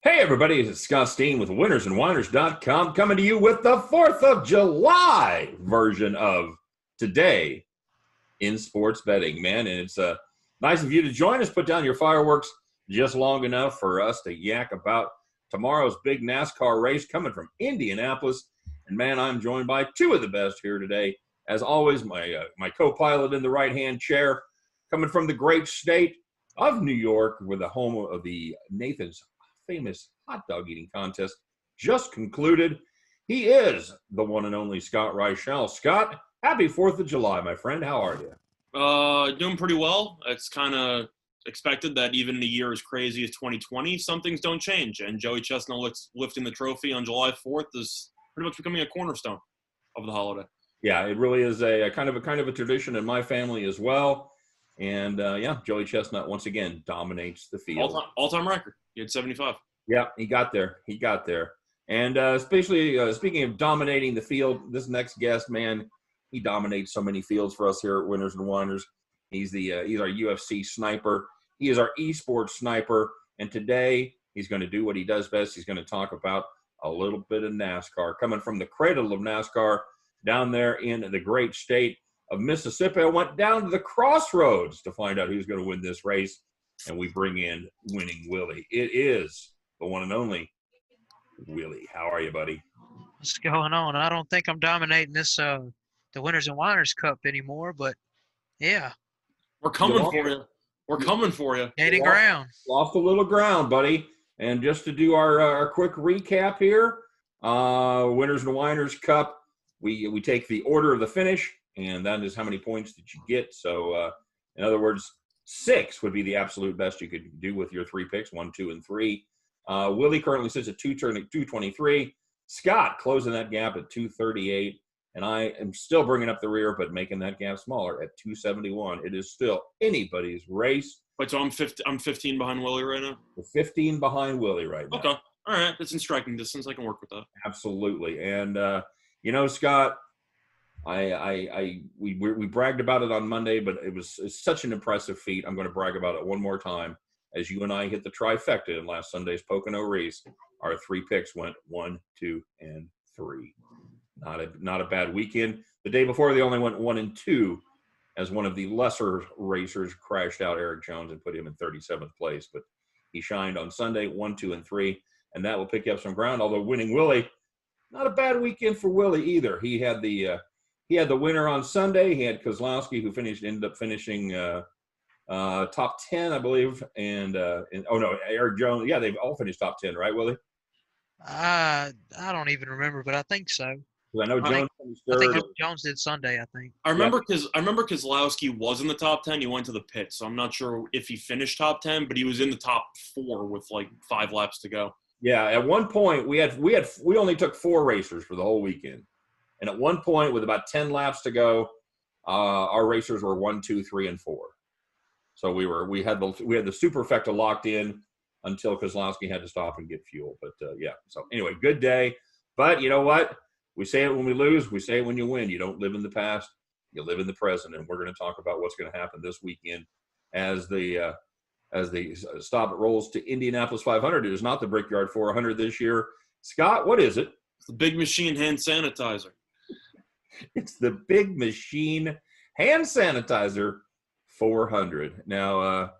Hey everybody, it's Scott Steen with winnersandwhiners.com coming to you with the 4th of July version of Today in Sports Betting, man. And it's nice of you to join us. Put down your fireworks just long enough for us to yak about tomorrow's big NASCAR race coming from Indianapolis. And man, I'm joined by two of the best here today. As always, my co-pilot in the right-hand chair, coming from the great state of New York, with the home of the Nathan's famous hot dog eating contest just concluded. He is the one and only Scott Reichel. Scott, happy 4th of July, my friend. How are you? Doing pretty well. It's kind of expected that even in a year as crazy as 2020, some things don't change. And Joey Chestnut lifting the trophy on July 4th is pretty much becoming a cornerstone of the holiday. Yeah, it really is a kind of a tradition in my family as well. And Joey Chestnut once again dominates the field. All-time record. He had 75. Yeah, he got there. And especially speaking of dominating the field, this next guest, man, he dominates so many fields for us here at Winners and Whiners. He's our UFC sniper. He is our esports sniper. And today he's going to do what he does best. He's going to talk about a little bit of NASCAR, coming from the cradle of NASCAR down there in the great state of Mississippi. I went down to the crossroads to find out who's going to win this race. And we bring in Winning Willy. It is the one and only Willy. How are you, buddy? What's going on? I don't think I'm dominating this the Winners and Whiners Cup anymore, but yeah. We're coming for you. We're coming for you. Gaining ground. Lost a little ground, buddy. And just to do our quick recap here, Winners and Whiners Cup, we take the order of the finish, and that is how many points did you get. So, in other words, 6 would be the absolute best you could do with your 3 picks, 1, 2, and 3. Willie currently sits at 223. Scott closing that gap at 238. And I am still bringing up the rear, but making that gap smaller at 271. It is still anybody's race. Wait, so I'm 15 behind Willie right now? We're 15 behind Willie right now. Okay. All right. That's in striking distance. I can work with that. Absolutely. And, Scott, we bragged about it on Monday, but it's such an impressive feat. I'm going to brag about it one more time. As you and I hit the trifecta in last Sunday's Pocono race, our 3 picks went 1, 2, and 3. Not a bad weekend. The day before, they only went 1 and 2, as one of the lesser racers crashed out Eric Jones and put him in 37th place. But he shined on Sunday, 1, 2, and 3, and that will pick you up some ground. Although Winning Willy, not a bad weekend for Willie either. He had the winner on Sunday. He had Keselowski, who ended up finishing top 10, I believe. And Eric Jones. Yeah, they've all finished top 10, right, Willie? I don't even remember, but I think so. I know Jones finished I third. think Jones did Sunday, I think. I remember Keselowski was in the top 10. He went to the pit, so I'm not sure if he finished top 10, but he was in the top 4 with like 5 laps to go. Yeah, at one point we only took 4 racers for the whole weekend, and at one point with about 10 laps to go, our racers were 1, 2, 3, and 4. So we had the superfecta locked in until Keselowski had to stop and get fuel. But so anyway, good day. But you know what? We say it when we lose. We say it when you win. You don't live in the past. You live in the present. And we're going to talk about what's going to happen this weekend as the stop rolls to Indianapolis 500. It is not the Brickyard 400 this year. Scott, what is it? It's the Big Machine hand sanitizer. It's the Big Machine hand sanitizer 400. Now,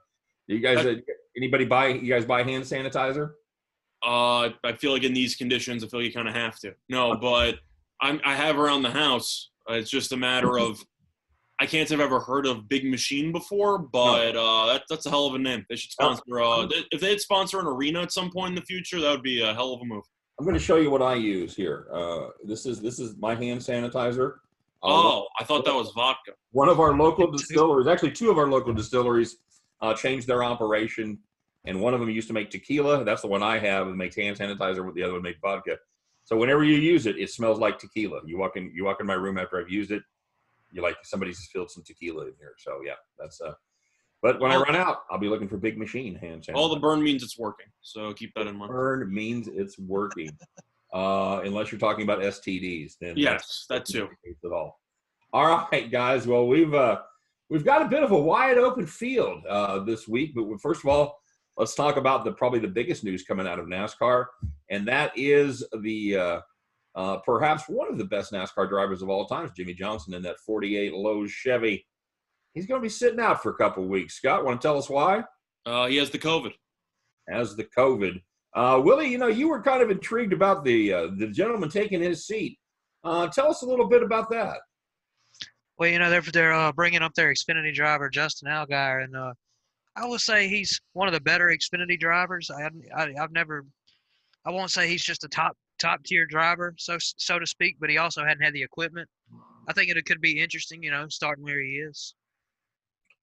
you guys buy hand sanitizer? I feel like in these conditions, I feel like you kind of have to. No, but I have around the house. It's just a matter of I can't say I've ever heard of Big Machine before, but that's a hell of a name. They should sponsor. If they'd sponsor an arena at some point in the future, that would be a hell of a move. I'm going to show you what I use here. This is my hand sanitizer. I thought that was vodka. One of our local distilleries, actually 2 of our local distilleries, changed their operation, and one of them used to make tequila. That's the one I have. It makes hand sanitizer. With the other one makes vodka. So whenever you use it, it smells like tequila. You walk in my room after I've used it, you're like somebody's spilled some tequila in here. So yeah, that's But when I run out, I'll be looking for Big Machine hand sanitizer. All the burn means it's working, so keep that in mind. Burn means it's working, unless you're talking about STDs. Then yes, that too. At all right, guys. Well, we've got a bit of a wide open field this week, but first of all, let's talk about probably the biggest news coming out of NASCAR, and that is the perhaps one of the best NASCAR drivers of all time, Jimmie Johnson, in that 48 Lowe's Chevy. He's going to be sitting out for a couple of weeks. Scott, want to tell us why? He has the COVID. Has the COVID. Willie, you were kind of intrigued about the gentleman taking his seat. Tell us a little bit about that. Well, they're bringing up their Xfinity driver Justin Allgaier, and I will say he's one of the better Xfinity drivers. I won't say he's just a top tier driver, so to speak, but he also hadn't had the equipment. I think it could be interesting, starting where he is.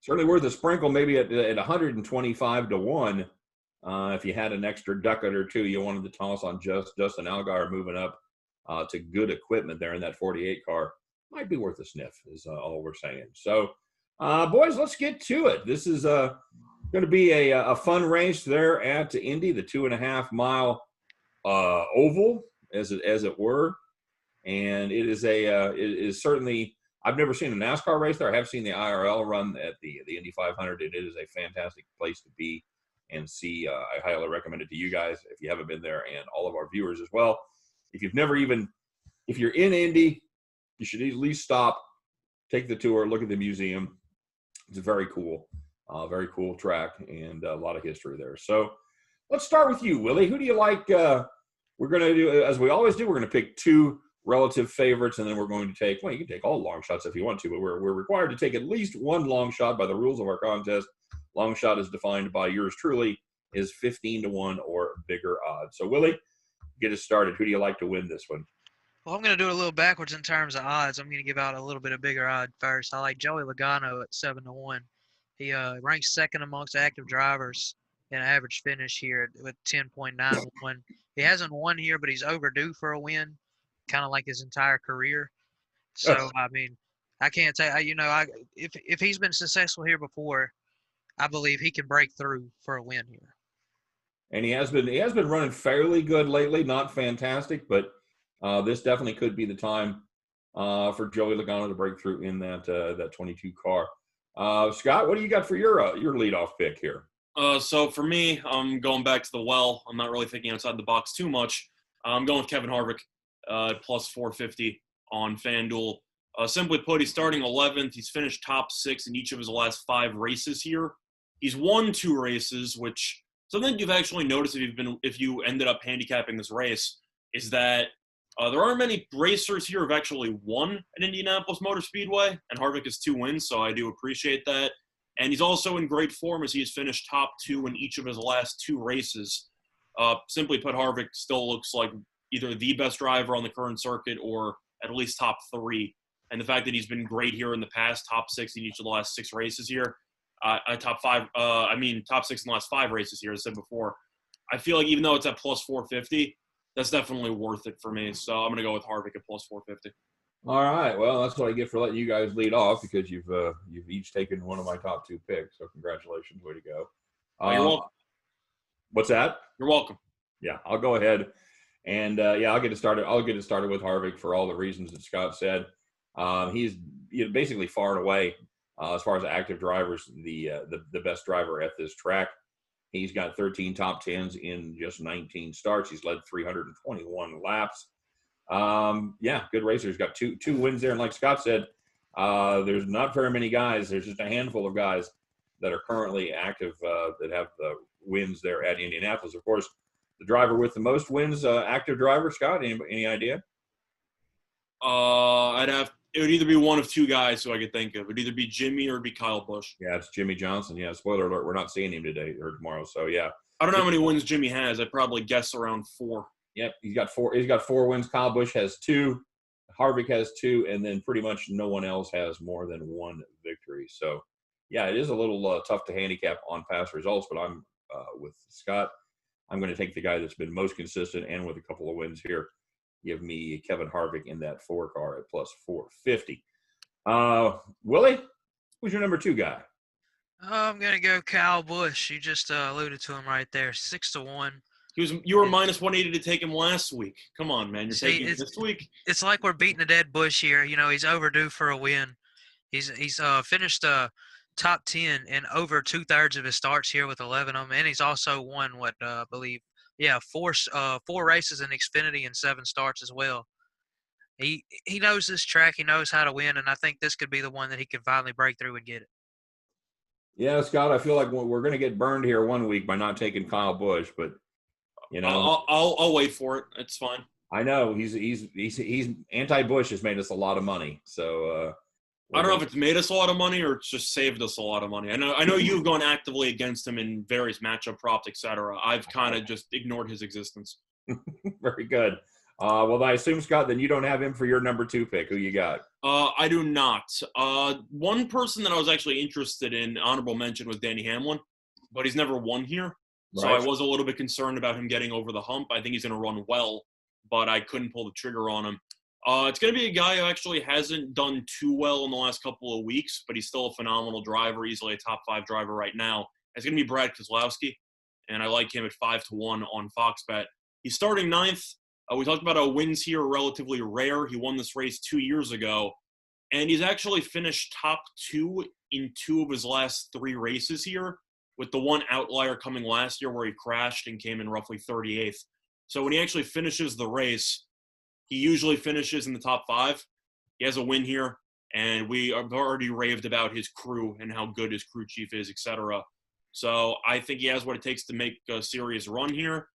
Certainly worth a sprinkle, maybe at 125 to 1. If you had an extra ducat or two you wanted to toss on Justin Allgaier moving up to good equipment there in that 48 car, might be worth a sniff is all we're saying. So, boys, let's get to it. This is going to be a fun race there at Indy, the 2.5 mile oval, as it were. And it is certainly, I've never seen a NASCAR race there. I have seen the IRL run at the Indy 500. It is a fantastic place to be and see. I highly recommend it to you guys if you haven't been there, and all of our viewers as well. If you're in Indy, you should at least stop, take the tour, look at the museum. It's a very cool track, and a lot of history there. So let's start with you, Willie. Who do you like? We're going to do, as we always do, we're going to pick two relative favorites, and then we're going to take, you can take all long shots if you want to, but we're required to take at least one long shot by the rules of our contest. Long shot is defined by yours truly is 15 to 1 or bigger odds. So, Willie, get us started. Who do you like to win this one? Well, I'm going to do it a little backwards in terms of odds. I'm going to give out a little bit of bigger odd first. I like Joey Logano at 7 to 1. He ranks second amongst active drivers in average finish here with 10.91. He hasn't won here, but he's overdue for a win, kind of like his entire career. So, I can't say, if he's been successful here before, I believe he can break through for a win here. And he has been running fairly good lately, not fantastic, but this definitely could be the time for Joey Logano to break through in that 22 car. Scott, what do you got for your leadoff pick here? So for me, I'm going back to the well. I'm not really thinking outside the box too much. I'm going with Kevin Harvick, plus 450 on FanDuel. Simply put, he's starting 11th. He's finished top 6 in each of his last 5 races here. He's won 2 races, which something you've actually noticed if you ended up handicapping this race is that there aren't many racers here who've actually won at Indianapolis Motor Speedway, and Harvick has 2 wins, so I do appreciate that. And he's also in great form as he has finished top 2 in each of his last 2 races. Simply put, Harvick still looks like either the best driver on the current circuit or at least top 3. And the fact that he's been great here in the past, top 6 in each of the last 6 races here, top 6 in the last 5 races here, as I said before. I feel like even though it's at plus 450, that's definitely worth it for me. So I'm going to go with Harvick at plus 450. All right. Well, that's what I get for letting you guys lead off, because you've each taken one of my top 2 picks. So congratulations. Way to go. You're welcome. What's that? You're welcome. Yeah, I'll go ahead. And, I'll get it started. I'll get it started with Harvick for all the reasons that Scott said. He's basically far and away, as far as active drivers, the best driver at this track. He's got 13 top 10s in just 19 starts. He's led 321 laps. Good racer. He's got two wins there. And like Scott said, there's not very many guys. There's just a handful of guys that are currently active that have wins there at Indianapolis. Of course, the driver with the most wins, active driver, Scott, any idea? It would either be one of 2 guys who I could think of. It would either be Jimmie or it'd be Kyle Busch. Yeah, it's Jimmie Johnson. Yeah, spoiler alert, we're not seeing him today or tomorrow. So yeah. I don't know how many wins Jimmie has. I'd probably guess around 4. Yep, he's got 4. He's got 4 wins. Kyle Busch has 2. Harvick has 2, and then pretty much no one else has more than 1 victory. So yeah, it is a little tough to handicap on past results, but I'm with Scott. I'm going to take the guy that's been most consistent and with a couple of wins here. Give me Kevin Harvick in that 4 car at plus 450. Willie, who's your number 2 guy? I'm going to go Kyle Busch. You just alluded to him right there, 6 to 1. You were minus 180 to take him last week. Come on, man. You're taking him this week. It's like we're beating a dead bush here. He's overdue for a win. He's finished top 10 in over 2/3 of his starts here with 11 of them, and he's also won I believe, four races in Xfinity and 7 starts as well. He knows this track, he knows how to win, and I think this could be the one that he could finally break through and get it. Yeah, Scott, I feel like we're going to get burned here one week by not taking Kyle Busch, but I'll wait for it. It's fine. I know he's anti-Busch has made us a lot of money, so I don't know if it's made us a lot of money or it's just saved us a lot of money. I know you've gone actively against him in various matchup props, etc. I've kind of just ignored his existence. Very good. Well, I assume, Scott, then you don't have him for your number 2 pick. Who you got? I do not. One person that I was actually interested in, honorable mention, was Denny Hamlin, but he's never won here. So Right. I was a little bit concerned about him getting over the hump. I think he's going to run well, but I couldn't pull the trigger on him. It's going to be a guy who actually hasn't done too well in the last couple of weeks, but he's still a phenomenal driver, easily a top 5 driver right now. It's going to be Brad Keselowski, and I like him at 5-1 on Fox Bet. He's starting 9th. We talked about how wins here are relatively rare. He won this race 2 years ago, and he's actually finished top 2 in 2 of his last 3 races here, with the one outlier coming last year where he crashed and came in roughly 38th. So when he actually finishes the race, he usually finishes in the top 5. He has a win here, and we have already raved about his crew and how good his crew chief is, etc. So I think he has what it takes to make a serious run here.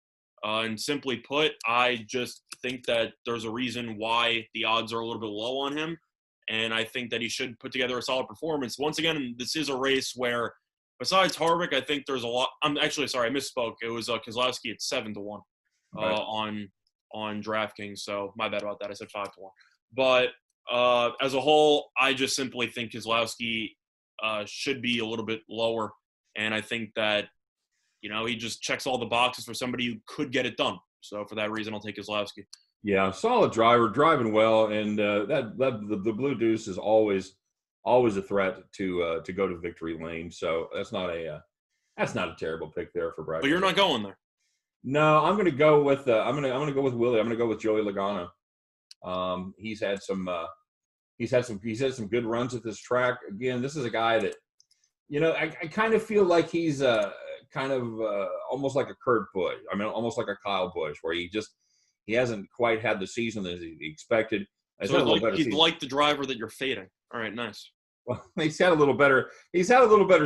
And simply put, I just think that there's a reason why the odds are a little bit low on him, and I think that he should put together a solid performance. Once again, this is a race where, besides Harvick, I think there's a lot. I'm actually sorry, I misspoke. It was Keselowski at 7-1 Right. on DraftKings. So my bad about that. I said 5-1. But as a whole, I just simply think Keselowski should be a little bit lower, and I think that he just checks all the boxes for somebody who could get it done. So for that reason, I'll take Keselowski. Yeah, solid driver, driving well, and the Blue Deuce is always a threat to go to victory lane. So that's not a terrible pick there for Brad. But you're not going there. No, I'm going to go with I'm going to go with Willie. I'm going to go with Joey Logano. He's had some good runs at this track. Again, this is a guy that I kind of feel like he's almost like a Kurt Busch. I mean, almost like a Kyle Busch, where he hasn't quite had the season that he expected. So he's like the driver that you're fading. All right, nice. Well, he's had a little better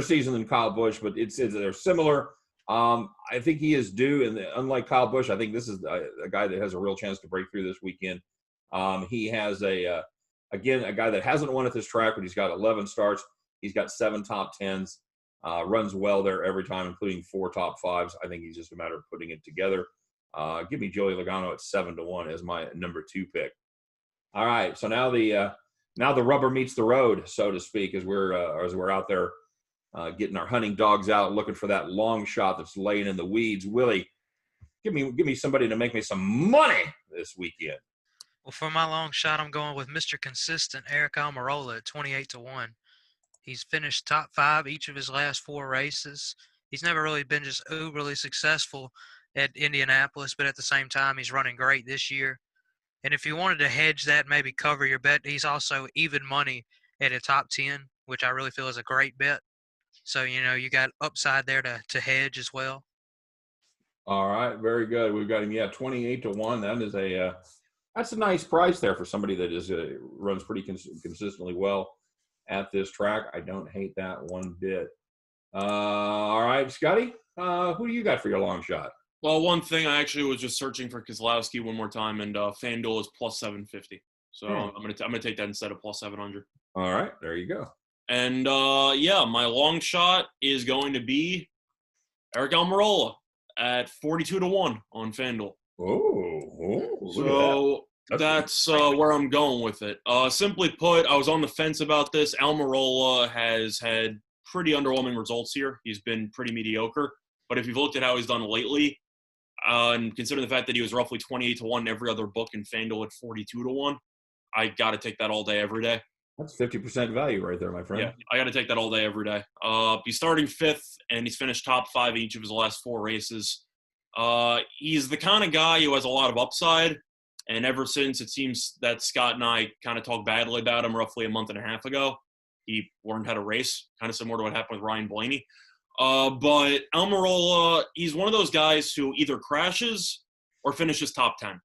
season than Kyle Busch, but they're similar. I think he is due, and unlike Kyle Busch, I think this is a guy that has a real chance to break through this weekend. He has a guy that hasn't won at this track, but he's got 11 starts. He's got 7 top 10s. Runs well there every time, including 4 top 5s. I think he's just a matter of putting it together. Give me Joey Logano at 7-1 as my number 2 pick. All right, so now the rubber meets the road, so to speak, as we're out there getting our hunting dogs out, looking for that long shot that's laying in the weeds. Willie, give me somebody to make me some money this weekend. Well, for my long shot, I'm going with Mr. Consistent, Eric Almirola at 28-1. He's finished top 5 each of his last 4 races. He's never really been just uberly successful at Indianapolis, but at the same time, he's running great this year. And if you wanted to hedge that, maybe cover your bet, he's also even money at a top 10, which I really feel is a great bet. So, you got upside there to hedge as well. All right, very good. We've got him, 28-1. That is that's a nice price there for somebody that runs pretty consistently well at this track. I don't hate that one bit. All right, Scotty, who do you got for your long shot? Well, one thing, I actually was just searching for Keselowski one more time, and FanDuel is plus 750. So I'm gonna take that instead of plus 700. All right, there you go. And my long shot is going to be Eric Almirola at 42-1 on FanDuel. Oh, so that's where I'm going with it. Simply put, I was on the fence about this. Almirola has had pretty underwhelming results here. He's been pretty mediocre. But if you've looked at how he's done lately, and considering the fact that he was roughly 28-1 in every other book, and FanDuel at 42-1, I got to take that all day, every day. That's 50% value right there, my friend. Yeah, I got to take that all day, every day. He's starting 5th, and he's finished top 5 each of his last 4 races. He's the kind of guy who has a lot of upside, and ever since it seems that Scott and I kind of talked badly about him roughly a month and a half ago, he learned how to race, kind of similar to what happened with Ryan Blaney. But Almirola, he's one of those guys who either crashes or finishes top 10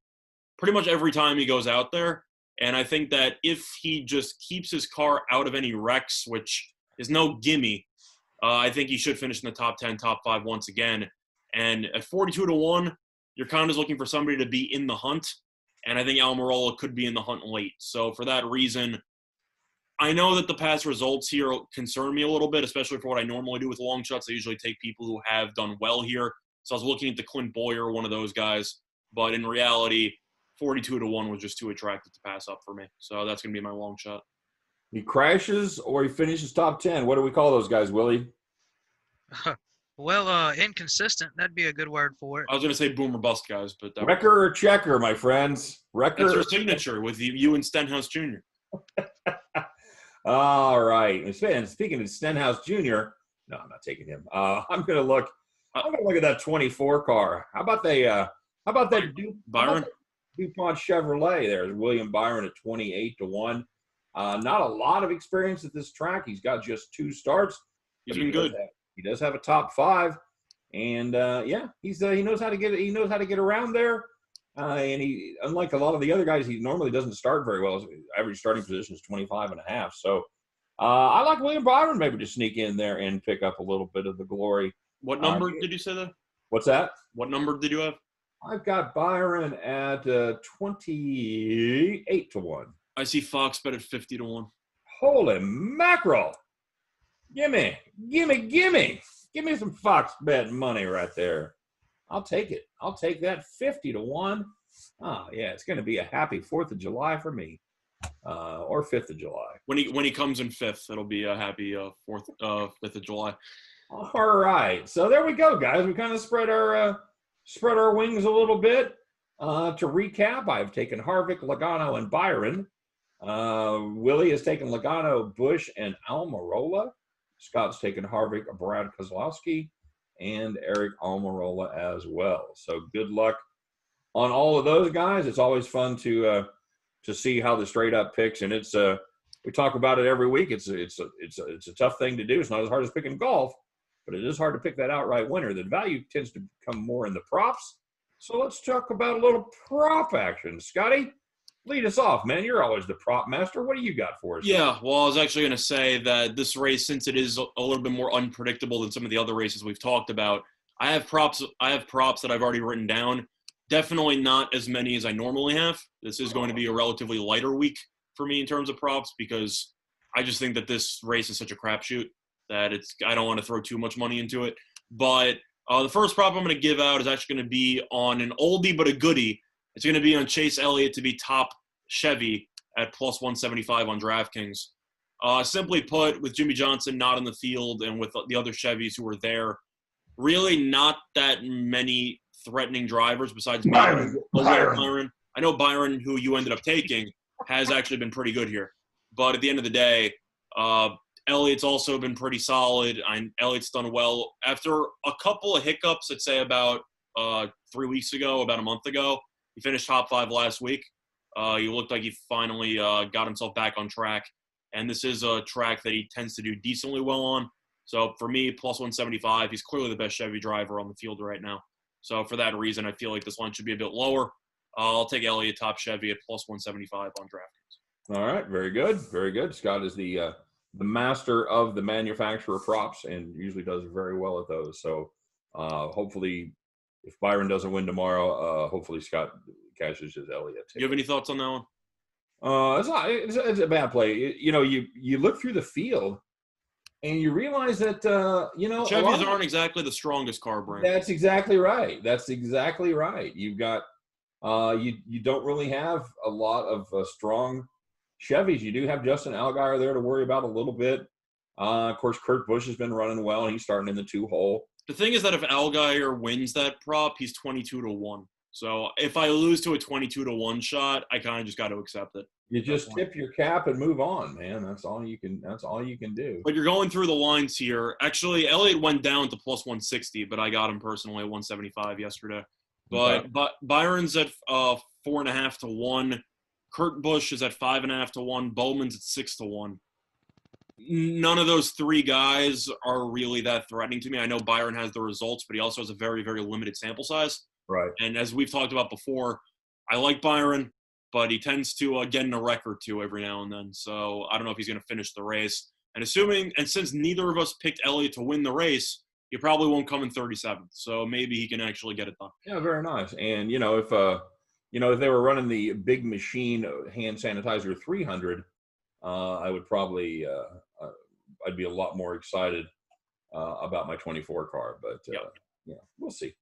pretty much every time he goes out there. And I think that if he just keeps his car out of any wrecks, which is no gimme, I think he should finish in the top 10, top 5 once again. And at 42-1, you're kind of just looking for somebody to be in the hunt. And I think Almirola could be in the hunt late. So for that reason, I know that the past results here concern me a little bit, especially for what I normally do with long shots. I usually take people who have done well here. So I was looking at the Clint Boyer, one of those guys. But in reality, 42-1 was just too attractive to pass up for me. So that's going to be my long shot. He crashes or he finishes top 10. What do we call those guys, Willie? Well, inconsistent. That'd be a good word for it. I was going to say boom or bust, guys. But Wrecker or checker, my friends? Wrecker. That's your signature with you and Stenhouse Jr. All right. And speaking of Stenhouse Jr., no, I'm not taking him. I'm going to look at that 24 car. How about that Byron? DuPont Chevrolet? There's William Byron at 28-1. Not a lot of experience at this track. He's got just 2 starts. He's been good. He does have a top 5, and he knows how to get around there. And he, unlike a lot of the other guys, he normally doesn't start very well. His average starting position is 25.5. So I like William Byron maybe to sneak in there and pick up a little bit of the glory. What number did you say there? What's that? What number did you have? I've got Byron at 28-1. I see Fox bet at 50-1. Holy mackerel! Gimme some Fox bet money right there. I'll take it. I'll take that 50-1. Oh yeah, it's going to be a happy 4th of July for me, or 5th of July. When he comes in 5th, it'll be a happy 5th of July. All right, so there we go, guys. We kind of spread our wings a little bit. To recap, I've taken Harvick, Logano, and Byron. Willie has taken Logano, Busch, and Almirola. Scott's taken Harvick, Brad Keselowski, and Eric Almirola as well. So good luck on all of those guys. It's always fun to see how the straight up picks, and it's we talk about it every week. It's a tough thing to do. It's not as hard as picking golf, but it is hard to pick that outright winner. The value tends to come more in the props. So let's talk about a little prop action. Scotty, lead us off, man. You're always the prop master. What do you got for us? Yeah, well, I was actually going to say that this race, since it is a little bit more unpredictable than some of the other races we've talked about, I have props that I've already written down. Definitely not as many as I normally have. This is going to be a relatively lighter week for me in terms of props because I just think that this race is such a crapshoot that I don't want to throw too much money into it. But the first prop I'm going to give out is actually going to be on an oldie but a goodie. It's going to be on Chase Elliott to be top Chevy at plus 175 on DraftKings. Simply put, with Jimmie Johnson not in the field and with the other Chevys who were there, really not that many threatening drivers besides Byron. I know Byron, who you ended up taking, has actually been pretty good here. But at the end of the day, Elliott's also been pretty solid. Elliott's done well. After a couple of hiccups, I'd say about 3 weeks ago, about a month ago, he finished top 5 last week. He looked like he finally got himself back on track. And this is a track that he tends to do decently well on. So for me, plus 175, he's clearly the best Chevy driver on the field right now. So for that reason, I feel like this line should be a bit lower. I'll take Elliott top Chevy at plus 175 on DraftKings. All right, very good, very good. Scott is the master of the manufacturer props and usually does very well at those. So hopefully, if Byron doesn't win tomorrow, hopefully Scott cashes his Elliott. You have any thoughts on that one? It's a bad play. You look through the field and you realize that Chevys aren't exactly the strongest car brand. That's exactly right. You've got you don't really have a lot of strong Chevys. You do have Justin Allgaier there to worry about a little bit. Of course, Kurt Busch has been running well. He's starting in the 2-hole. The thing is that if Allgaier wins that prop, he's 22-1. So if I lose to a 22-1 shot, I kind of just got to accept it. You just tip your cap and move on, man. That's all you can do. But you're going through the lines here. Actually, Elliott went down to plus 160, but I got him personally at 175 yesterday. But Byron's at 4.5-1. Kurt Busch is at 5.5-1. Bowman's at 6-1. None of those three guys are really that threatening to me. I know Byron has the results, but he also has a very, very limited sample size. Right. And as we've talked about before, I like Byron, but he tends to get in a wreck or two every now and then. So I don't know if he's going to finish the race. And since neither of us picked Elliott to win the race, he probably won't come in 37th. So maybe he can actually get it done. Yeah, very nice. And, if they were running the big machine hand sanitizer 300, I would probably I'd be a lot more excited about my 24 car. But, we'll see.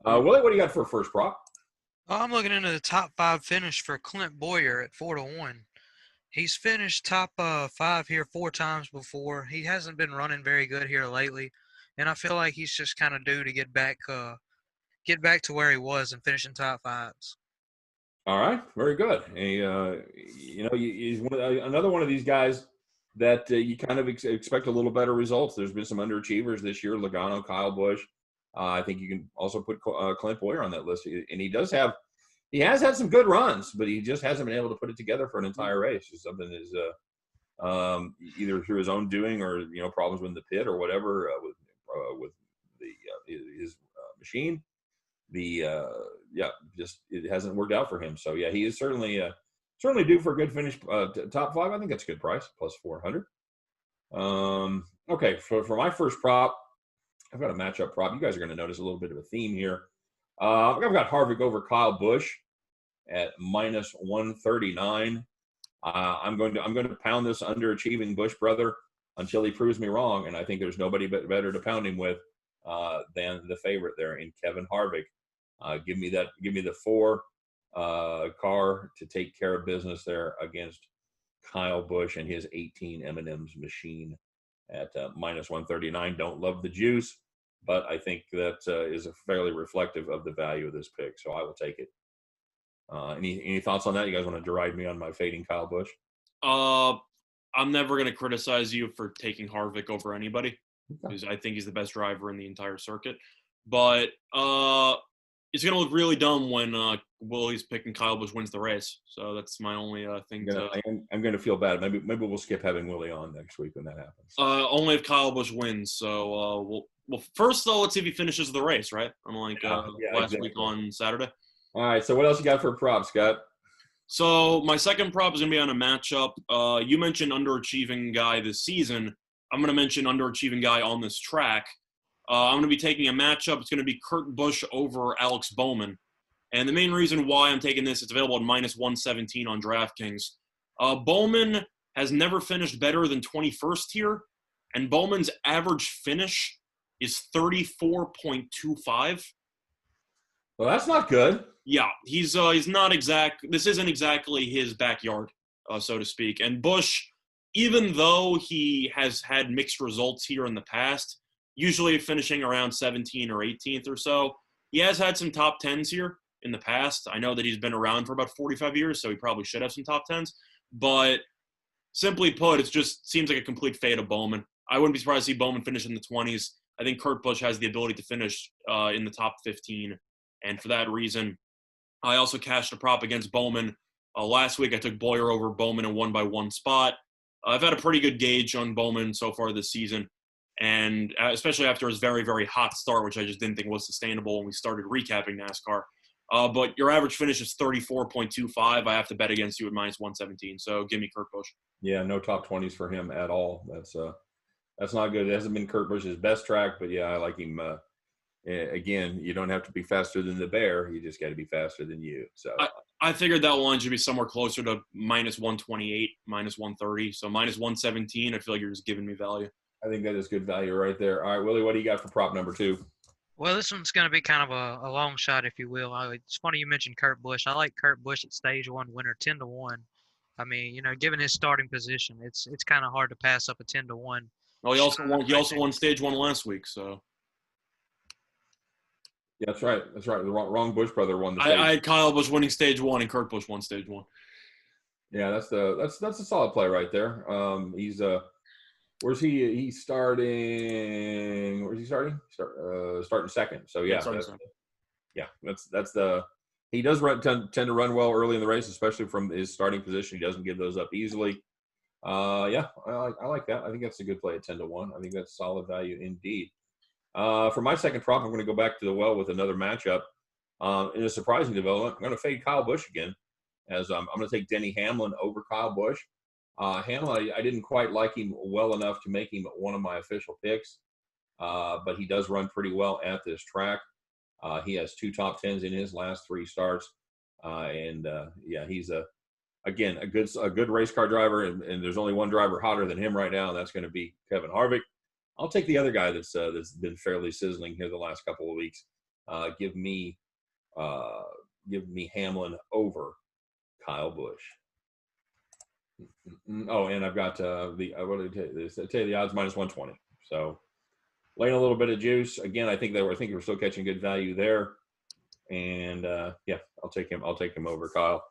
Willie, what do you got for first prop? I'm looking into the top 5 finish for Clint Boyer at 4-1. He's finished top 5 here 4 times before. He hasn't been running very good here lately, and I feel like he's just kind of due to get back to where he was and finishing top 5s. All right, very good. He's another one of these guys that you kind of expect a little better results. There's been some underachievers this year: Logano, Kyle Busch. I think you can also put Clint Boyer on that list, and he has had some good runs, but he just hasn't been able to put it together for an entire race. Something is either through his own doing or problems with the pit or whatever with his machine. Just it hasn't worked out for him. So yeah, he is certainly due for a good finish. Top 5, I think that's a good price, plus 400. Okay, for my first prop, I've got a matchup prop. You guys are going to notice a little bit of a theme here. I've got Harvick over Kyle Busch at minus 139. I'm going to pound this underachieving Busch brother until he proves me wrong, and I think there's nobody better to pound him with than the favorite there in Kevin Harvick. Give me the 4 car to take care of business there against Kyle Busch and his 18 M&M's machine at minus 139. Don't love the juice, but I think that is fairly reflective of the value of this pick, so I will take it. Any thoughts on that? You guys want to deride me on my fading Kyle Busch? I'm never going to criticize you for taking Harvick over anybody because I think he's the best driver in the entire circuit. But it's going to look really dumb when Willie's picking Kyle Busch wins the race. So that's my only thing. I'm going to feel bad. Maybe we'll skip having Willie on next week when that happens. Only if Kyle Busch wins. So well, first though, let's see if he finishes the race, right? Unlike last week on Saturday. All right. So what else you got for props, Scott? So my second prop is going to be on a matchup. You mentioned underachieving guy this season. I'm going to mention underachieving guy on this track. I'm going to be taking a matchup. It's going to be Kurt Busch over Alex Bowman. And the main reason why I'm taking this, it's available at minus 117 on DraftKings. Bowman has never finished better than 21st here, and Bowman's average finish is 34.25. Well, that's not good. Yeah, he's not this isn't exactly his backyard, so to speak. And Busch, even though he has had mixed results here in the past, usually finishing around 17th or 18th or so, he has had some top 10s here in the past. I know that he's been around for about 45 years, so he probably should have some top 10s. But simply put, it just seems like a complete fade of Bowman. I wouldn't be surprised to see Bowman finish in the 20s. I think Kurt Busch has the ability to finish in the top 15. And for that reason, I also cashed a prop against Bowman. Last week, I took Boyer over Bowman and won by 1 spot. I've had a pretty good gauge on Bowman so far this season, and especially after his very, very hot start, which I just didn't think was sustainable when we started recapping NASCAR. But your average finish is 34.25. I have to bet against you at minus 117, so give me Kurt Busch. Yeah, no top 20s for him at all. That's not good. It hasn't been Kurt Busch's best track, but yeah, I like him. Again, you don't have to be faster than the bear. You just got to be faster than you. So I figured that line should be somewhere closer to minus 128, minus 130. So minus 117, I feel like you're just giving me value. I think that is good value right there. All right, Willie, what do you got for prop number 2? Well, this one's going to be kind of a long shot, if you will. It's funny you mentioned Kurt Busch. I like Kurt Busch at stage 1 winner, 10-1. I mean, given his starting position, it's kind of hard to pass up a 10-1. Well, he also won stage 1 last week, so. Yeah, that's right. The wrong Busch brother won the stage. I had Kyle Busch winning stage 1 and Kurt Busch won stage 1. Yeah, that's a solid play right there. He's where's he? He's starting. Where's he starting? Starting second. So yeah, he does tend to run well early in the race, especially from his starting position. He doesn't give those up easily. Yeah, I like that. I think that's a good play at 10-1. I think that's solid value indeed. For my second prop, I'm going to go back to the well with another matchup. In a surprising development, I'm going to fade Kyle Busch again, as I'm going to take Denny Hamlin over Kyle Busch. Hamlin, I didn't quite like him well enough to make him one of my official picks, but he does run pretty well at this track. He has 2 top 10s in his last 3 starts, yeah, he's a good race car driver, and there's only one driver hotter than him right now, and that's going to be Kevin Harvick. I'll take the other guy that's been fairly sizzling here the last couple of weeks. Give me Hamlin over Kyle Busch. Oh, and I've got what did I tell you? The odds -120. So laying a little bit of juice again. I think we're still catching good value there, and yeah, I'll take him over Kyle.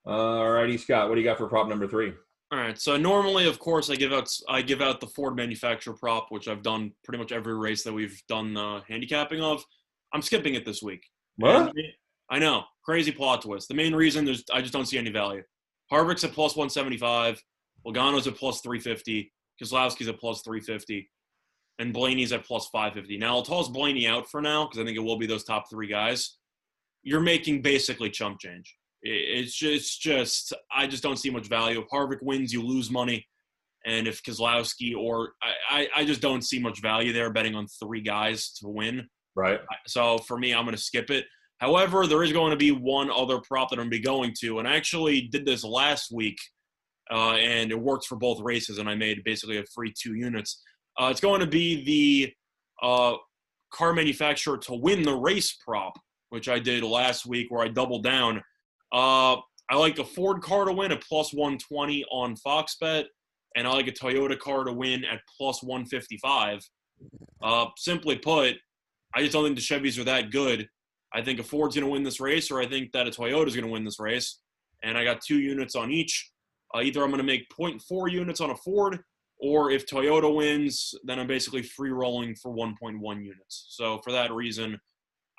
All righty, Scott, what do you got for prop number 3? All right. So normally, of course, I give out the Ford manufacturer prop, which I've done pretty much every race that we've done handicapping of. I'm skipping it this week. What? I know, crazy plot twist. The main reason I just don't see any value. Harvick's at +175, Logano's at +350, Keselowski's at +350, and Blaney's at +550. Now I'll toss Blaney out for now because I think it will be those top 3 guys. You're making basically chump change. It's just I just don't see much value. If Harvick wins, you lose money, and if Keselowski I just don't see much value there betting on 3 guys to win. Right. So for me, I'm going to skip it. However, there is going to be one other prop that I'm going to be going to, and I actually did this last week, and it worked for both races, and I made basically a free 2 units. It's going to be the car manufacturer to win the race prop, which I did last week where I doubled down. I like a Ford car to win at +120 on Fox Bet, and I like a Toyota car to win at +155. Simply put, I just don't think the Chevys are that good. I think a Ford's going to win this race, or I think that a Toyota's going to win this race. And I got 2 units on each. Either I'm going to make 0.4 units on a Ford, or if Toyota wins, then I'm basically free rolling for 1.1 units. So for that reason,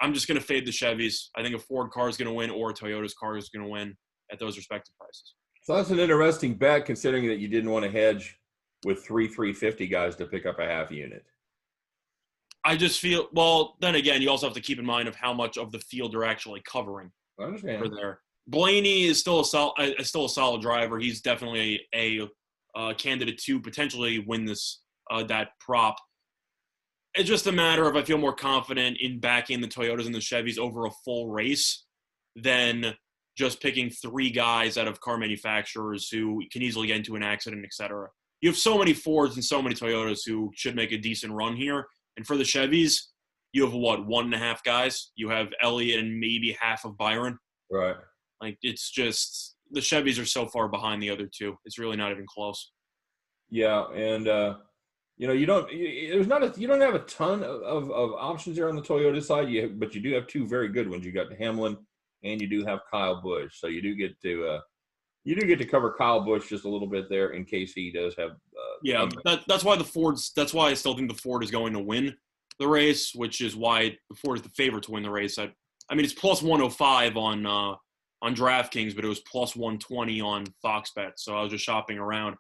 I'm just going to fade the Chevys. I think a Ford car is going to win, or a Toyota's car is going to win at those respective prices. So that's an interesting bet, considering that you didn't want to hedge with 350 guys to pick up a half unit. I just feel, well, then again, you also have to keep in mind of how much of the field you're actually covering. I understand. For there. Blaney is still a solid driver. He's definitely a candidate to potentially win this that prop. It's just a matter of I feel more confident in backing the Toyotas and the Chevys over a full race than just picking 3 guys out of car manufacturers who can easily get into an accident, etc. You have so many Fords and so many Toyotas who should make a decent run here. And for the Chevys, you have, 1.5 guys? You have Elliott and maybe half of Byron. Right. Like, it's just – the Chevys are so far behind the other 2. It's really not even close. Yeah, and, you don't have a ton of options there on the Toyota side, but you do have 2 very good ones. You got Hamlin and you do have Kyle Busch. So you do get to cover Kyle Busch just a little bit there in case he does have that's why that's why I still think the Ford is going to win the race, which is why the Ford is the favorite to win the race. I mean, it's +105 on DraftKings, but it was +120 on Fox Bet. So I was just shopping around.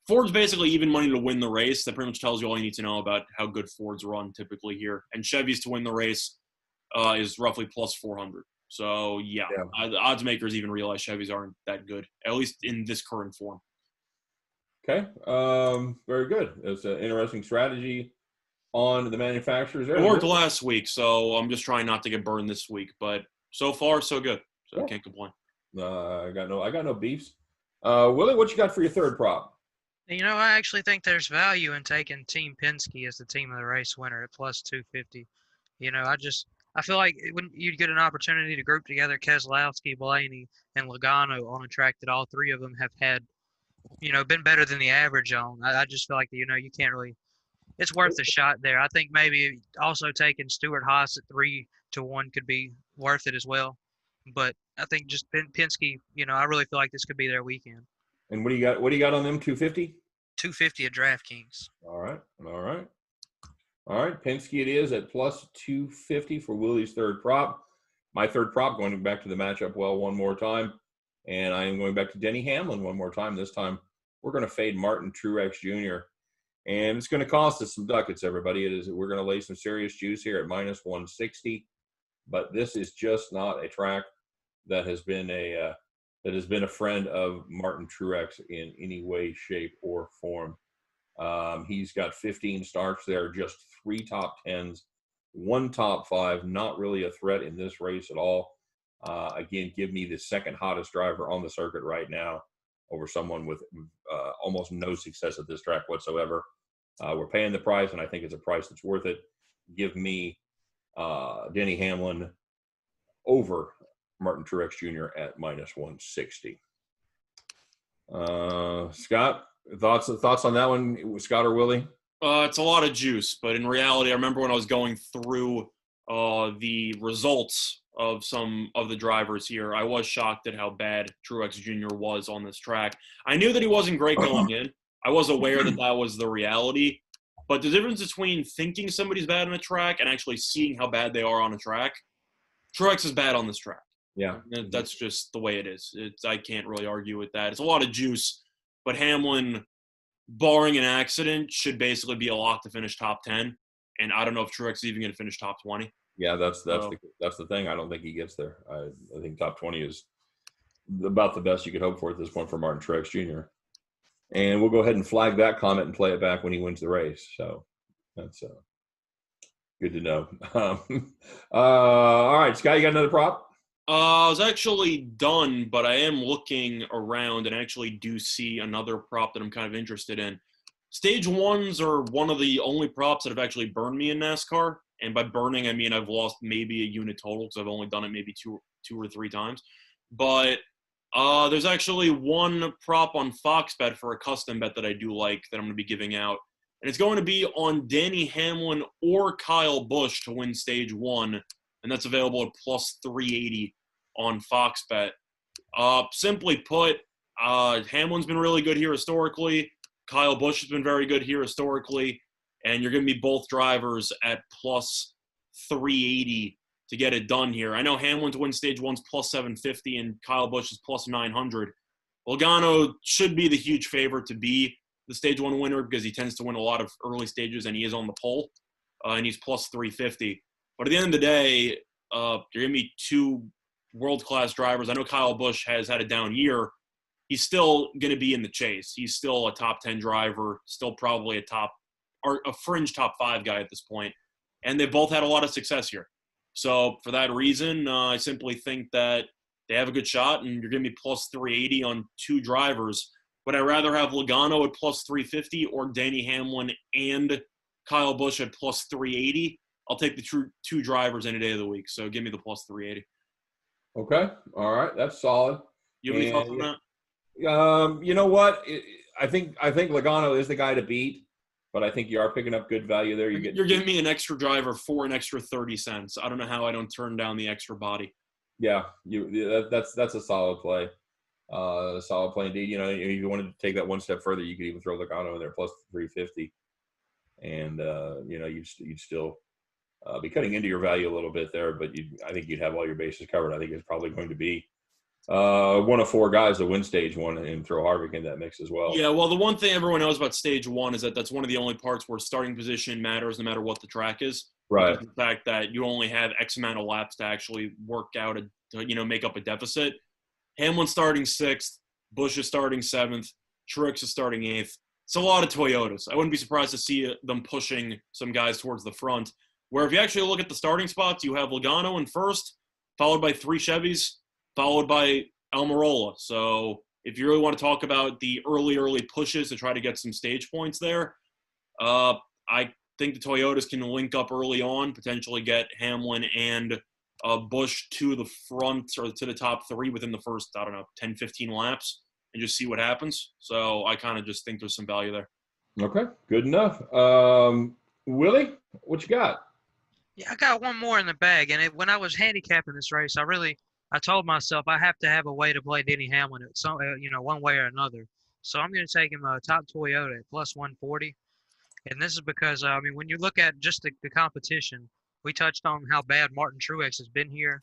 Ford's basically even money to win the race. That pretty much tells you all you need to know about how good Fords run typically here. And Chevy's to win the race is roughly +400. So, yeah. The odds makers even realize Chevys aren't that good, at least in this current form. Okay. Very good. It's an interesting strategy on the manufacturers. It worked last week, so I'm just trying not to get burned this week. But so far, so good. So I can't complain. I got no beefs. Willie, what you got for your third prop? I actually think there's value in taking Team Penske as the team of the race winner at +250. I feel like when you get an opportunity to group together Keselowski, Blaney, and Logano on a track that all 3 of them have had, been better than the average on, I just feel like, you can't really – it's worth a shot there. I think maybe also taking Stewart-Haas at 3-1 could be worth it as well. But I think just Penske, I really feel like this could be their weekend. And what do you got? What do you got on them? 250. 250 at DraftKings. All right. Penske it is at +250 for Willie's third prop. My third prop, going back to the matchup one more time, and I am going back to Denny Hamlin one more time. This time we're going to fade Martin Truex Jr. And it's going to cost us some ducats, everybody. We're going to lay some serious juice here at minus 160. But this is just not a track that has been a friend of Martin Truex in any way, shape, or form. He's got 15 starts there, just 3 top 10s, 1 top 5, not really a threat in this race at all. Again, give me the second hottest driver on the circuit right now over someone with almost no success at this track whatsoever. We're paying the price, and I think it's a price that's worth it. Give me Denny Hamlin over Martin Truex Jr. at minus 160. Scott, thoughts on that one, Scott or Willie? It's a lot of juice, but in reality, I remember when I was going through the results of some of the drivers here, I was shocked at how bad Truex Jr. was on this track. I knew that he wasn't great going in. I was aware that that was the reality. But the difference between thinking somebody's bad on a track and actually seeing how bad they are on a track, Truex is bad on this track. Yeah. That's just the way it is. I can't really argue with that. It's a lot of juice, but Hamlin, barring an accident, should basically be a lock to finish top 10. And I don't know if Truex is even going to finish top 20. Yeah, that's the thing. I don't think he gets there. I think top 20 is about the best you could hope for at this point for Martin Truex Jr. And we'll go ahead and flag that comment and play it back when he wins the race. So that's good to know. All right, Scott, you got another prop? I was actually done, but I am looking around and actually do see another prop that I'm kind of interested in. Stage 1s are one of the only props that have actually burned me in NASCAR. And by burning, I mean I've lost maybe a unit total because I've only done it maybe two or three times. But there's actually one prop on Fox Bet for a custom bet that I do like that I'm going to be giving out. And it's going to be on Denny Hamlin or Kyle Busch to win Stage 1. And that's available at plus 380 on Fox Bet. Simply put, Hamlin's been really good here historically. Kyle Busch has been very good here historically. And you're going to be both drivers at plus 380 to get it done here. I know Hamlin to win Stage 1's plus 750 and Kyle Busch is plus 900. Logano should be the huge favorite to be the Stage 1 winner because he tends to win a lot of early stages and he is on the pole, and he's plus 350. But at the end of the day, you're going to be 2 world-class drivers. I know Kyle Busch has had a down year. He's still going to be in the chase. He's still a top 10 driver, still probably a fringe top 5 guy at this point. And they've both had a lot of success here. So for that reason, I simply think that they have a good shot, and you're going to be plus 380 on 2 drivers. Would I rather have Logano at plus 350 or Denny Hamlin and Kyle Busch at plus 380? I'll take the 2 drivers any day of the week. So give me the plus 380. Okay. All right. That's solid. You have any thoughts on that? You know what? I think Logano is the guy to beat. But I think you are picking up good value there. You're giving me an extra driver for an extra 30 cents. I don't know how I don't turn down the extra body. Yeah, that's a solid play. Solid play indeed. You know, if you wanted to take that one step further, you could even throw Logano in there plus 350, and you know you'd still be cutting into your value a little bit there. But I think you'd have all your bases covered. I think it's probably going to be one of 4 guys to win Stage 1 and throw Harvick in that mix as well. Yeah, well, the one thing everyone knows about Stage 1 is that that's one of the only parts where starting position matters no matter what the track is. Right. The fact that you only have X amount of laps to actually work out, make up a deficit. Hamlin's starting 6th, Busch is starting 7th, Truex is starting 8th. It's a lot of Toyotas. I wouldn't be surprised to see them pushing some guys towards the front, where if you actually look at the starting spots, you have Logano in first, followed by 3 Chevys, followed by Almirola. So if you really want to talk about the early pushes to try to get some stage points there, I think the Toyotas can link up early on, potentially get Hamlin and Busch to the front or to the top 3 within the first, 10, 15 laps and just see what happens. So I kind of just think there's some value there. Okay, good enough. Willie, what you got? Yeah, I got one more in the bag. And when I was handicapping this race, I told myself I have to have a way to play Denny Hamlin at some, one way or another. So I'm going to take him top Toyota at plus 140. And this is because, when you look at just the competition, we touched on how bad Martin Truex has been here.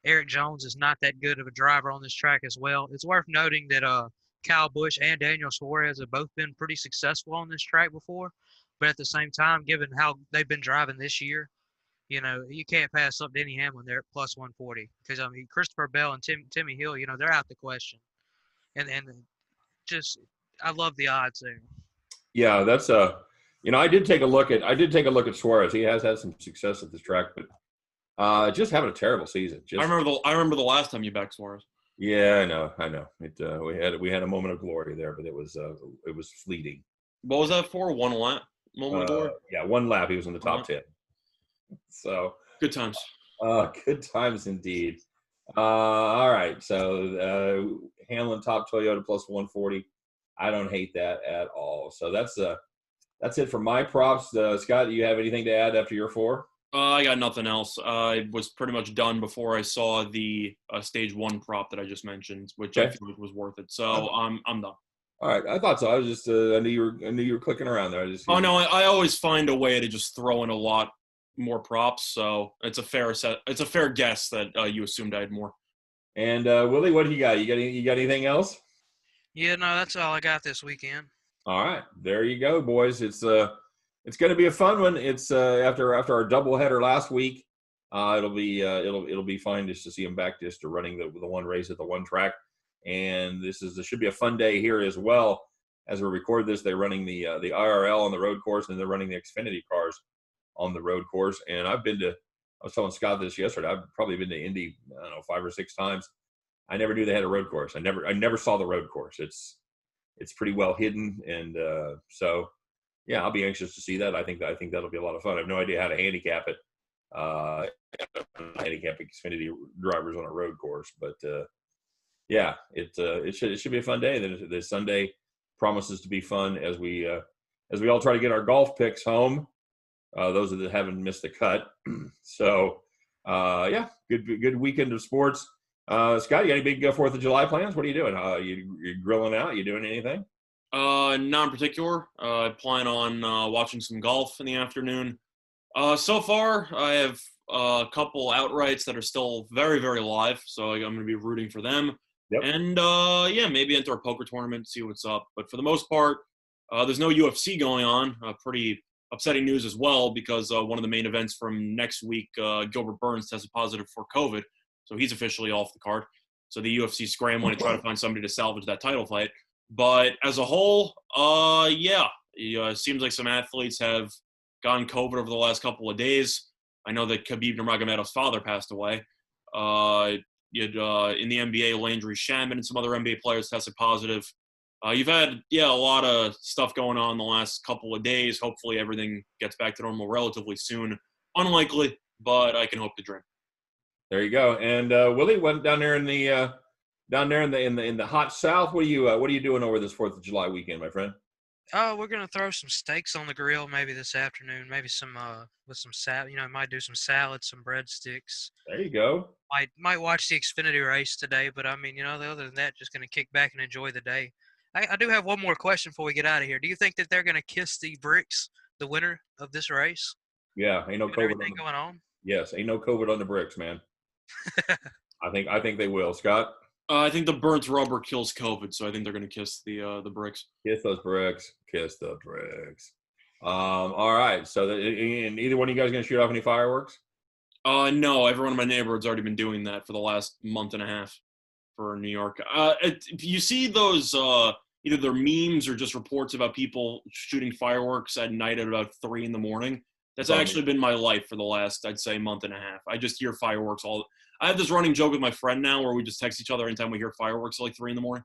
Eric Jones is not that good of a driver on this track as well. It's worth noting that Kyle Busch and Daniel Suarez have both been pretty successful on this track before, but at the same time, given how they've been driving this year, you can't pass up Denny Hamlin there at plus 140 because I mean Christopher Bell and Timmy Hill, they're out the question, and just I love the odds there. Yeah, that's I did take a look at Suarez. He has had some success at this track, but just having a terrible season. I remember the last time you backed Suarez. Yeah, I know. We had a moment of glory there, but it was fleeting. What was that for? One lap? Moment of glory? Yeah, one lap. He was in the top 10. So good times. Good times indeed. All right. So Hamlin top Toyota plus 140. I don't hate that at all. So that's it for my props. Scott, do you have anything to add after your 4? I got nothing else. I was pretty much done before I saw the stage 1 prop that I just mentioned, which I feel like was worth it. So I'm done. All right, I thought so. I was just I knew you were clicking around there. I always find a way to just throw in a lot more props. So it's a fair guess that you assumed I had more. And Willie, what do you got? You got anything else? Yeah, no, that's all I got this weekend. All right, there you go, boys. It's going to be a fun one. It's after our doubleheader last week. It'll be fun just to see them back just to running the one race at the one track. And this should be a fun day here as well. As we record this, they're running the IRL on the road course, and they're running the Xfinity cars on the road course. And I was telling Scott this yesterday. I've probably been to Indy, I don't know, 5 or 6 times. I never knew they had a road course. I never saw the road course. It's pretty well hidden, and so yeah, I'll be anxious to see that. I think that'll be a lot of fun. I have no idea how to handicap it. Handicapping Xfinity drivers on a road course, but yeah, it should be a fun day. The Sunday promises to be fun as we all try to get our golf picks home. Those that haven't missed the cut. So yeah, good weekend of sports. Scott, you got any big 4th of July plans? What are you doing? You grilling out? You doing anything? Not in particular. I plan on watching some golf in the afternoon. So far, I have a couple outrights that are still very, very live, so I'm going to be rooting for them. Yep. And, yeah, maybe enter a poker tournament, see what's up. But for the most part, there's no UFC going on. Pretty upsetting news as well because one of the main events from next week, Gilbert Burns tested positive for COVID, so he's officially off the card. So the UFC scrambling to try to find somebody to salvage that title fight. But as a whole, yeah, it seems like some athletes have gotten COVID over the last couple of days. I know that Khabib Nurmagomedov's father passed away. In the NBA, Landry Shaman and some other NBA players tested positive. You've had, a lot of stuff going on the last couple of days. Hopefully everything gets back to normal relatively soon. Unlikely, but I can hope to dream. There you go. And Willie went down there in the hot South. What are you doing over this 4th of July weekend, my friend? We're gonna throw some steaks on the grill maybe this afternoon. Maybe some with some salad. Might do some salad, some breadsticks. There you go. Might watch the Xfinity race today, but I mean, other than that, just gonna kick back and enjoy the day. I do have one more question before we get out of here. Do you think that they're gonna kiss the bricks, the winner of this race? Yeah, ain't no COVID going on. Yes, ain't no COVID on the bricks, man. I think they will, Scott. I think the burnt rubber kills COVID, so I think they're going to kiss the bricks. Kiss those bricks. Kiss the bricks. All right. So, and either one of you guys going to shoot off any fireworks? No. Everyone in my neighborhood's already been doing that for the last month and a half for New York. If you see those, either they're memes or just reports about people shooting fireworks at night at about 3 a.m. That's actually been my life for the last, I'd say, month and a half. I just hear fireworks I have this running joke with my friend now where we just text each other anytime we hear fireworks at like 3 a.m.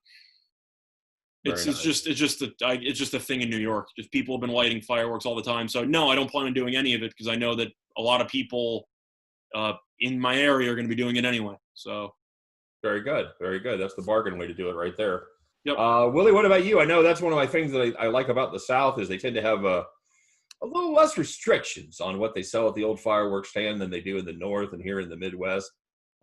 It's just a thing in New York. Just people have been lighting fireworks all the time. So no, I don't plan on doing any of it because I know that a lot of people in my area are going to be doing it anyway. So very good, very good. That's the bargain way to do it right there. Yep. Willie, what about you? I know that's one of my things that I like about the South is they tend to have a little less restrictions on what they sell at the old fireworks stand than they do in the North and here in the Midwest.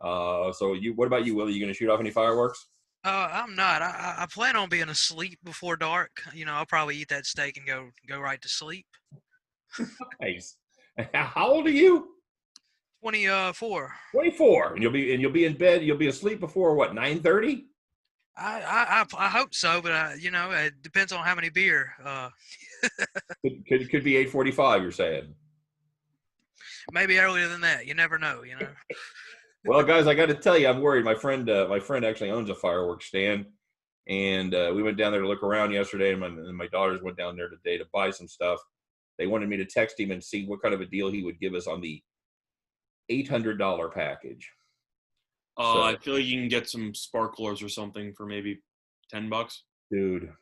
So what about you, Willie? You going to shoot off any fireworks? I'm not. I plan on being asleep before dark. I'll probably eat that steak and go right to sleep. Nice. How old are you? 24. 24, and you'll be in bed. You'll be asleep before what? 9:30? I hope so, but it depends on how many beer. Could be 8:45. You're saying? Maybe earlier than that. You never know. Well, guys, I got to tell you, I'm worried. My friend actually owns a fireworks stand, and we went down there to look around yesterday, and my daughters went down there today to buy some stuff. They wanted me to text him and see what kind of a deal he would give us on the $800 package. So, I feel like you can get some sparklers or something for maybe $10. Dude,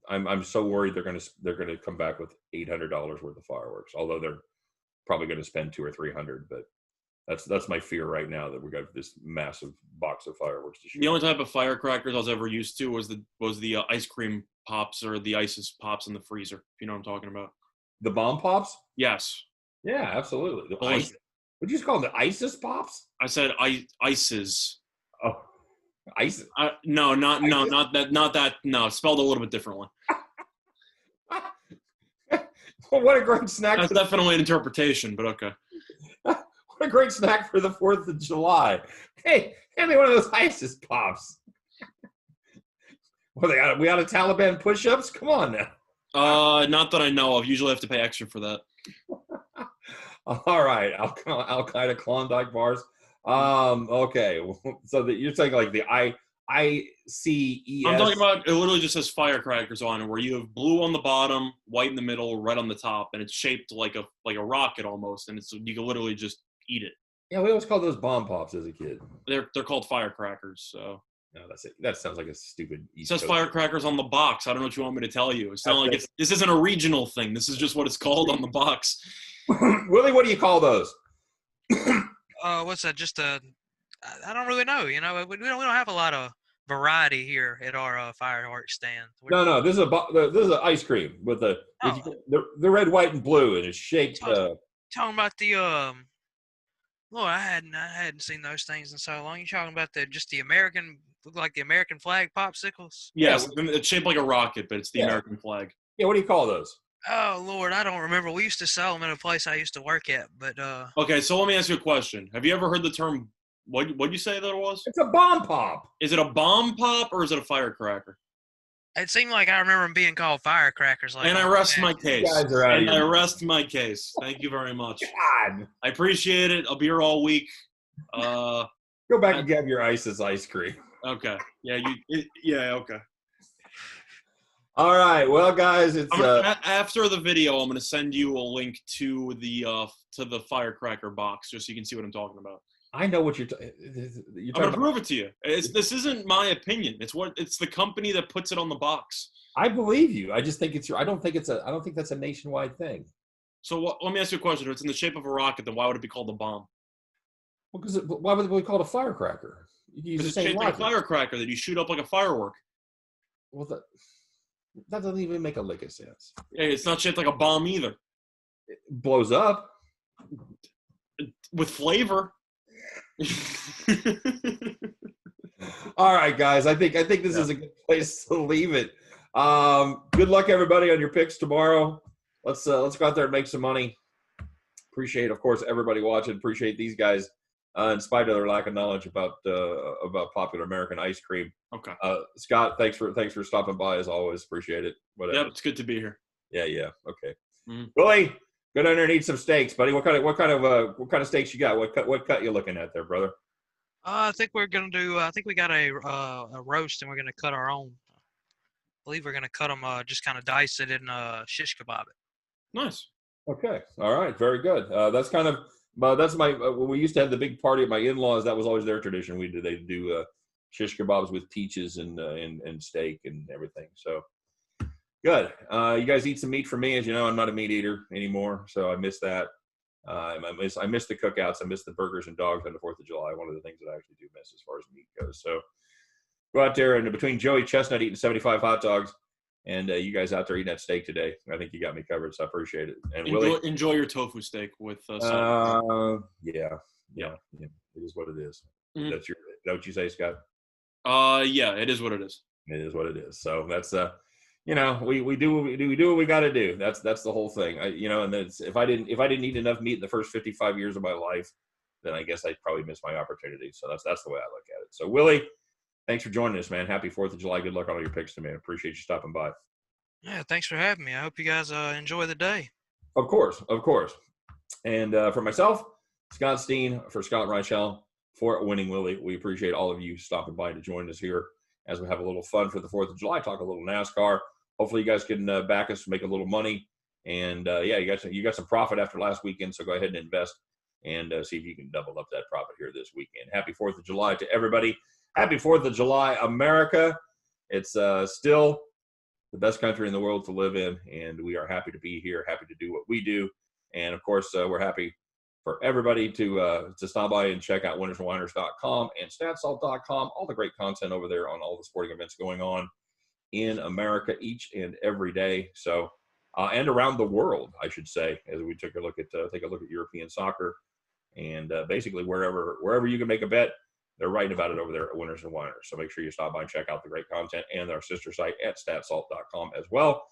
I'm so worried they're gonna come back with $800 worth of fireworks. Although they're probably going to spend $200 or $300, but that's my fear right now that we got this massive box of fireworks to shoot. The only type of firecrackers I was ever used to was the ice cream pops or the ISIS pops in the freezer. If you know what I'm talking about. The bomb pops? Yes. Yeah, absolutely. The ice. What did you just call them? The ISIS pops? I said ISIS. Oh, ISIS. No, not that. No, spelled a little bit differently. Well, what a great snack! That's definitely an interpretation, but okay. What a great snack for the 4th of July. Hey, hand me one of those ISIS pops. Well, we out of Taliban push-ups? Come on now. Not that I know of. Usually I have to pay extra for that. All right, Al-Qaeda Klondike bars. Okay, so you're saying like the ICES. I'm talking about, it literally just says firecrackers on it, where you have blue on the bottom, white in the middle, red on the top, and it's shaped like a rocket almost, and you can literally just eat it. Yeah, we always called those bomb pops as a kid. They're called firecrackers. So. No, that's it. That sounds like a stupid. It says firecrackers on the box. I don't know what you want me to tell you. It's not like this isn't a regional thing. This is just what it's called on the box. Willie, what do you call those? What's that? Just I don't really know. We don't have a lot of variety here at our fireworks stand. No. This is an ice cream with the red, white, and blue, and it's shaped. Talking about the Lord, I hadn't seen those things in so long. You talking about the American, look like the American flag popsicles? Yes, it's shaped like a rocket, but it's the American flag. Yeah, what do you call those? Oh Lord, I don't remember. We used to sell them in a place I used to work at, but Okay, so let me ask you a question. Have you ever heard the term? What'd you say that it was? It's a bomb pop. Is it a bomb pop or is it a firecracker? It seemed like I remember them being called firecrackers. And I rest my case. You guys are out of here. I rest my case. Thank you very much. God. I appreciate it. I'll be here all week. Go back and grab your ISIS ice cream. Okay. Yeah. Okay. All right. Well, guys, it's after the video, I'm going to send you a link to the firecracker box just so you can see what I'm talking about. I know what you're I'm going to prove it to you. This isn't my opinion. It's the company that puts it on the box. I believe you. I just think I don't think that's a nationwide thing. So let me ask you a question. If it's in the shape of a rocket, then why would it be called a bomb? Well, why would we call it a firecracker? Because it's shaped like a firecracker that you shoot up like a firework. Well, that doesn't even make a lick of sense. Yeah, it's not shaped like a bomb either. It blows up with flavor. All right, guys. I think this is a good place to leave it. Good luck, everybody, on your picks tomorrow. Let's go out there and make some money. Appreciate, of course, everybody watching. Appreciate these guys, in spite of their lack of knowledge about popular American ice cream. Okay. Scott, thanks for stopping by as always. Appreciate it. Whatever. Yep, it's good to be here. Yeah. Okay. Mm-hmm. Willie, go down there and eat some steaks, buddy. What kind of steaks you got? What cut you looking at there, brother? I think we're gonna do. I think we got a roast, and we're gonna cut our own. I believe we're gonna cut them. Just kind of dice it and shish kebab it. Nice. Okay. All right. Very good. That's kind of. That's my. When we used to have the big party at my in-laws, that was always their tradition. They do shish kebabs with peaches and steak and everything. So good. You guys eat some meat for me. As you know, I'm not a meat eater anymore, so I miss that. I miss the cookouts. I miss the burgers and dogs on the 4th of July. One of the things that I actually do miss as far as meat goes. So go out there, and between Joey Chestnut eating 75 hot dogs and you guys out there eating that steak today, I think you got me covered, so I appreciate it. And enjoy your tofu steak with yeah. It is what it is. Mm-hmm. Is that what you say, Scott? Yeah, it is what it is. It is what it is. So that's we do what we got to do. That's the whole thing. And if I didn't eat enough meat in the first 55 years of my life, then I guess I'd probably miss my opportunity. So that's the way I look at it. So Willie, Thanks for joining us, man. Happy 4th of July. Good luck on all your picks, man. Appreciate you stopping by. Yeah, thanks for having me. I hope you guys enjoy the day. Of course, of course. And for myself, Scott Steen, for Scott Reichel, for Winning Willy, we appreciate all of you stopping by to join us here as we have a little fun for the 4th of July, talk a little NASCAR. Hopefully you guys can back us to make a little money. And, yeah, you got some profit after last weekend, so go ahead and invest and see if you can double up that profit here this weekend. Happy 4th of July to everybody. Happy 4th of July, America. It's still the best country in the world to live in, and we are happy to be here, happy to do what we do. And, of course, we're happy for everybody to stop by and check out winnersandwhiners.com and statsalt.com, all the great content over there on all the sporting events going on in America each and every day. So, and around the world, I should say, as we take a look at European soccer, and basically wherever you can make a bet, they're writing about it over there at Winners and Whiners. So make sure you stop by and check out the great content and our sister site at statsalt.com as well.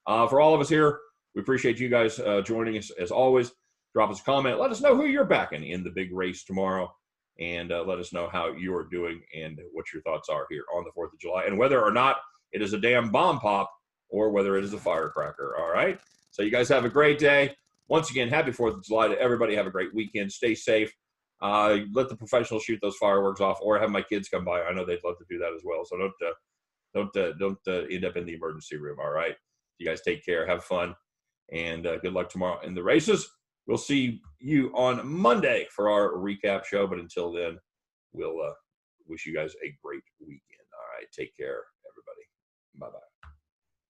For all of us here, we appreciate you guys joining us as always. Drop us a comment. Let us know who you're backing in the big race tomorrow, and let us know how you're doing and what your thoughts are here on the 4th of July, and whether or not it is a damn bomb pop or whether it is a firecracker. All right? So you guys have a great day. Once again, happy 4th of July to everybody. Have a great weekend. Stay safe. Let the professionals shoot those fireworks off, or have my kids come by. I know they'd love to do that as well. So don't end up in the emergency room. All right? You guys take care. Have fun. And good luck tomorrow in the races. We'll see you on Monday for our recap show. But until then, we'll wish you guys a great weekend. All right. Take care, everybody. Bye-bye.